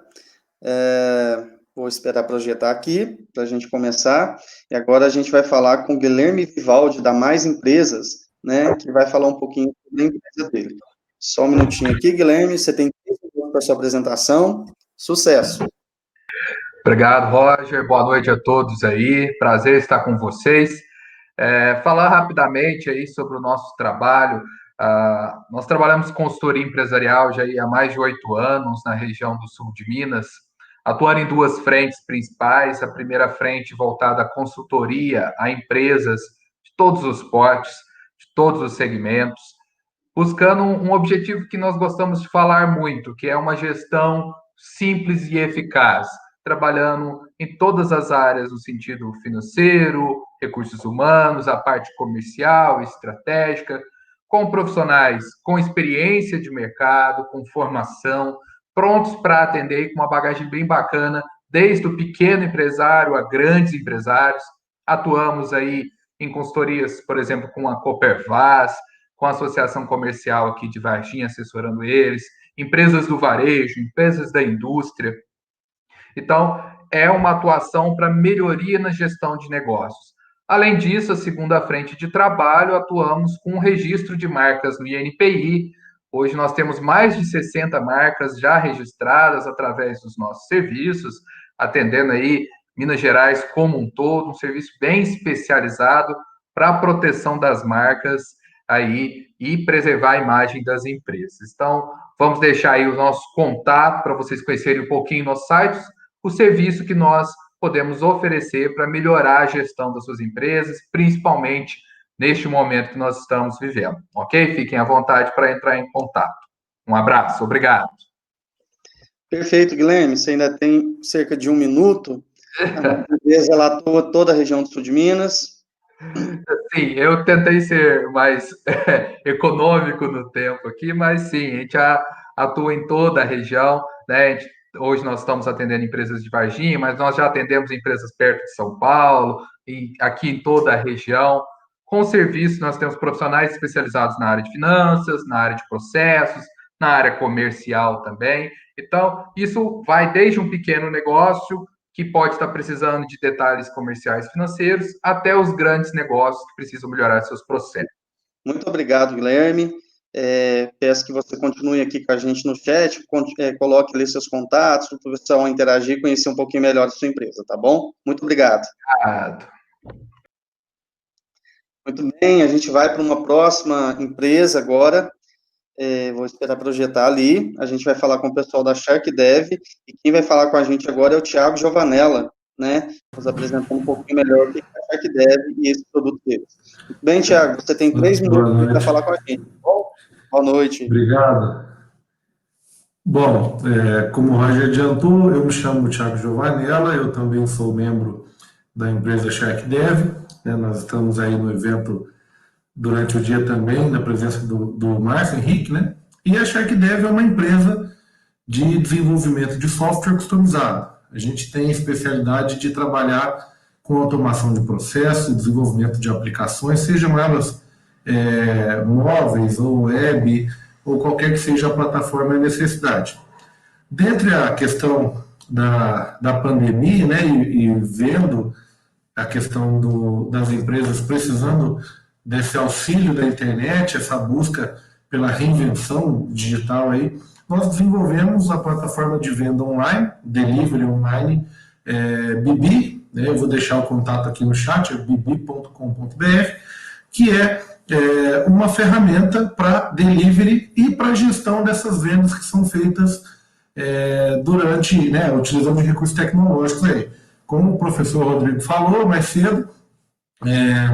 A: Vou esperar projetar aqui, para a gente começar. E agora a gente vai falar com o Guilherme Vivaldi, da Mais Empresas, né, que vai falar um pouquinho sobre a empresa dele. Só um minutinho aqui, Guilherme, você tem 15 minutos para a sua apresentação. Sucesso!
F: Obrigado, Roger. Boa noite a todos aí. Prazer estar com vocês. Falar rapidamente aí sobre o nosso trabalho. Nós trabalhamos com consultoria empresarial já há mais de 8 anos na região do sul de Minas. atuando em duas frentes principais. A primeira frente voltada à consultoria a empresas de todos os portes, de todos os segmentos, buscando um objetivo que nós gostamos de falar muito, que é uma gestão simples e eficaz, trabalhando em todas as áreas no sentido financeiro, recursos humanos, a parte comercial, estratégica, com profissionais com experiência de mercado, com formação, prontos para atender com uma bagagem bem bacana, desde o pequeno empresário a grandes empresários. Atuamos aí em consultorias, por exemplo, com a Copervaz, com a Associação Comercial aqui de Varginha, assessorando eles, empresas do varejo, empresas da indústria. Então, é uma atuação para melhoria na gestão de negócios. Além disso, a segunda frente de trabalho, atuamos com o registro de marcas no INPI. Hoje nós temos mais de 60 marcas já registradas através dos nossos serviços, atendendo aí Minas Gerais como um todo, um serviço bem especializado para a proteção das marcas aí e preservar a imagem das empresas. Então, vamos deixar aí o nosso contato para vocês conhecerem um pouquinho nosso site, o serviço que nós podemos oferecer para melhorar a gestão das suas empresas, principalmente neste momento que nós estamos vivendo, ok? Fiquem à vontade para entrar em contato. Um abraço, obrigado.
A: Perfeito, Guilherme, você ainda tem cerca de 1 minuto. A nossa empresa ela atua toda a região do sul de Minas.
F: Sim, eu tentei ser mais econômico no tempo aqui, mas sim, a gente atua em toda a região, né? Hoje nós estamos atendendo empresas de Varginha, mas nós já atendemos empresas perto de São Paulo, e aqui em toda a região. Com serviço, nós temos profissionais especializados na área de finanças, na área de processos, na área comercial também. Então, isso vai desde um pequeno negócio que pode estar precisando de detalhes comerciais financeiros, até os grandes negócios que precisam melhorar seus processos.
A: Muito obrigado, Guilherme. Peço que você continue aqui com a gente no chat, coloque ali seus contatos, para o pessoal interagir e conhecer um pouquinho melhor a sua empresa, tá bom? Muito obrigado.
F: Obrigado.
A: Muito bem, a gente vai para uma próxima empresa agora. Vou esperar projetar ali. A gente vai falar com o pessoal da SharkDev, e quem vai falar com a gente agora é o Thiago Giovanella, né? Nos apresentando um pouquinho melhor o que é a SharkDev e esse produto deles. Muito bem, Thiago, você tem 3 minutos para falar com a gente. Bom? Boa noite.
G: Obrigado. Bom, como o Roger adiantou, eu me chamo Thiago Giovanella, eu também sou membro da empresa SharkDev, né? Nós estamos aí no evento durante o dia também, na presença do Márcio Henrique, né? E a SharkDev é uma empresa de desenvolvimento de software customizado. A gente tem a especialidade de trabalhar com automação de processos e desenvolvimento de aplicações, sejam elas móveis ou web, ou qualquer que seja a plataforma e a necessidade. Dentre a questão da pandemia, né, e vendo a questão das empresas precisando desse auxílio da internet, essa busca pela reinvenção digital aí, nós desenvolvemos a plataforma de venda online, delivery online, Bibi, né, eu vou deixar o contato aqui no chat, é bibi.com.br, que é uma ferramenta para delivery e para gestão dessas vendas que são feitas durante, né, utilizando de recursos tecnológicos aí. Como o professor Rodrigo falou mais cedo,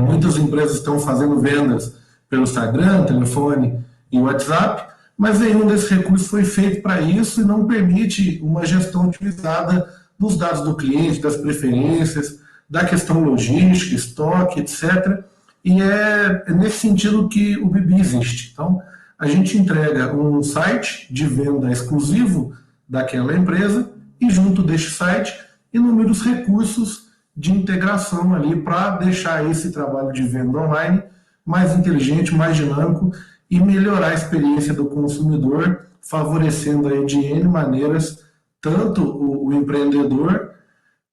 G: muitas empresas estão fazendo vendas pelo Instagram, telefone e WhatsApp, mas nenhum desses recursos foi feito para isso e não permite uma gestão otimizada dos dados do cliente, das preferências, da questão logística, estoque, etc. E é nesse sentido que o Bibi existe. Então, a gente entrega um site de venda exclusivo daquela empresa e junto deste site inúmeros recursos de integração ali para deixar esse trabalho de venda online mais inteligente, mais dinâmico e melhorar a experiência do consumidor, favorecendo aí de N maneiras tanto o empreendedor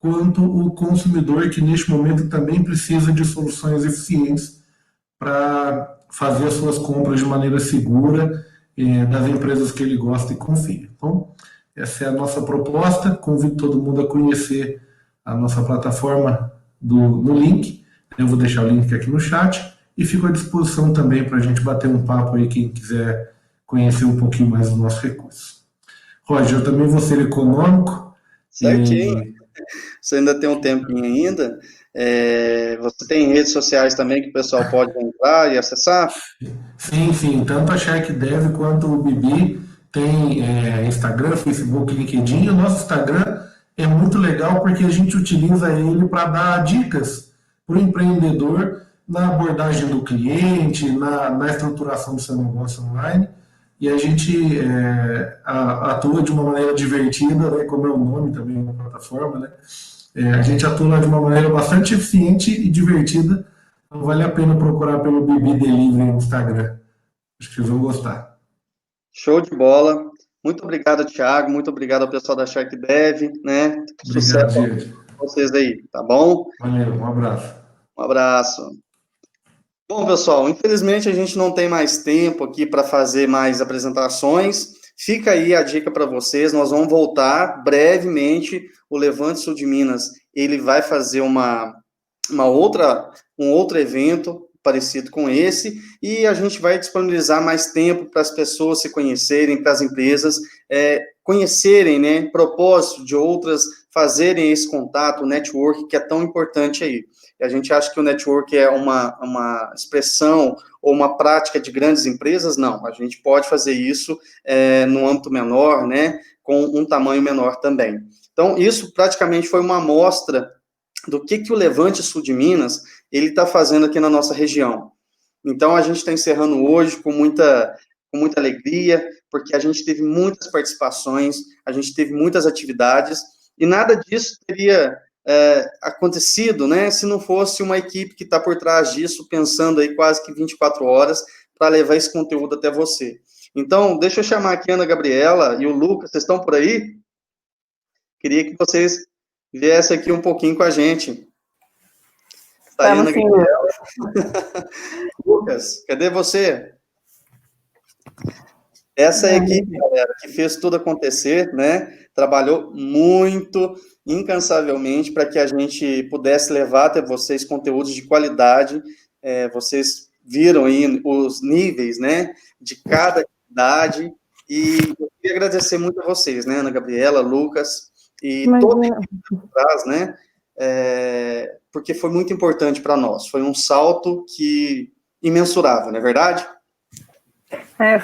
G: quanto o consumidor, que neste momento também precisa de soluções eficientes para fazer as suas compras de maneira segura das empresas que ele gosta e confia. Então, essa é a nossa proposta. Convido todo mundo a conhecer a nossa plataforma no link. Eu vou deixar o link aqui no chat e fico à disposição também para a gente bater um papo aí, quem quiser conhecer um pouquinho mais do nosso recurso. Roger, eu também vou ser econômico.
A: Certinho. Você ainda tem um tempinho ainda. Você tem redes sociais também que o pessoal pode entrar e acessar?
G: Sim, tanto a CheckDev quanto o Bibi tem Instagram, Facebook, LinkedIn. O nosso Instagram é muito legal porque a gente utiliza ele para dar dicas para o empreendedor na abordagem do cliente, na estruturação do seu negócio online. E a gente atua de uma maneira divertida, né, como é o nome também da plataforma, né? A gente atua de uma maneira bastante eficiente e divertida. Então vale a pena procurar pelo Bibi Delivery no Instagram. Acho que vocês vão gostar.
A: Show de bola. Muito obrigado, Thiago. Muito obrigado ao pessoal da CheckDev, né?
G: Obrigado,
A: Sucesso
G: gente.
A: a vocês aí, tá bom?
G: Valeu, um abraço.
A: Um abraço. Bom, pessoal, infelizmente a gente não tem mais tempo aqui para fazer mais apresentações. Fica aí a dica para vocês. Nós vamos voltar brevemente. O Levante Sul de Minas, ele vai fazer um outro evento parecido com esse, e a gente vai disponibilizar mais tempo para as pessoas se conhecerem, para as empresas conhecerem, né, propósito de outras, fazerem esse contato, o network, que é tão importante aí. E a gente acha que o network é uma expressão ou uma prática de grandes empresas? Não, a gente pode fazer isso num âmbito menor, né, com um tamanho menor também. Então, isso praticamente foi uma amostra do que o Levante Sul de Minas ele está fazendo aqui na nossa região. Então, a gente está encerrando hoje com muita alegria, porque a gente teve muitas participações, a gente teve muitas atividades, e nada disso teria acontecido, né, se não fosse uma equipe que está por trás disso, pensando aí quase que 24 horas para levar esse conteúdo até você. Então, deixa eu chamar aqui a Ana Gabriela e o Lucas, vocês estão por aí? Queria que vocês viessem aqui um pouquinho com a gente. Tá aí, Ana Gabriela. Lucas, cadê você? Essa é a equipe, galera, que fez tudo acontecer, né? Trabalhou muito, incansavelmente, para que a gente pudesse levar até vocês conteúdos de qualidade. Vocês viram aí os níveis, né, de cada atividade, e eu queria agradecer muito a vocês, né, Ana Gabriela, Lucas, e toda a equipe por trás, né, porque foi muito importante para nós. Foi um salto imensurável, não é verdade?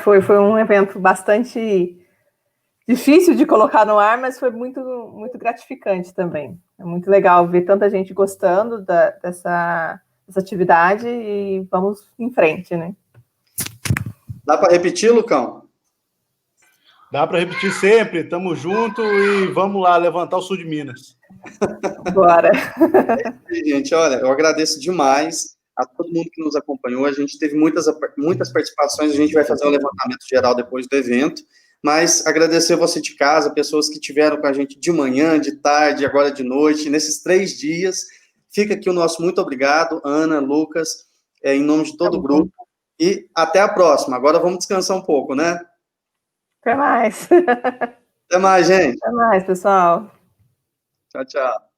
H: Foi um evento bastante difícil de colocar no ar, mas foi muito, muito gratificante também. É muito legal ver tanta gente gostando dessa atividade e vamos em frente, né?
A: Dá para repetir, Lucão?
I: Dá para repetir sempre, estamos juntos e vamos lá levantar o Sul de Minas.
H: Bora!
A: Gente, olha, eu agradeço demais a todo mundo que nos acompanhou. A gente teve muitas participações, a gente vai fazer um levantamento geral depois do evento, mas agradecer você de casa, pessoas que estiveram com a gente de manhã, de tarde, agora de noite, nesses 3 dias. Fica aqui o nosso muito obrigado, Ana, Lucas, em nome de todo o grupo, e até a próxima. Agora vamos descansar um pouco, né?
H: Até mais!
A: Até mais, gente!
H: Até mais, pessoal!
A: Tchau, tchau!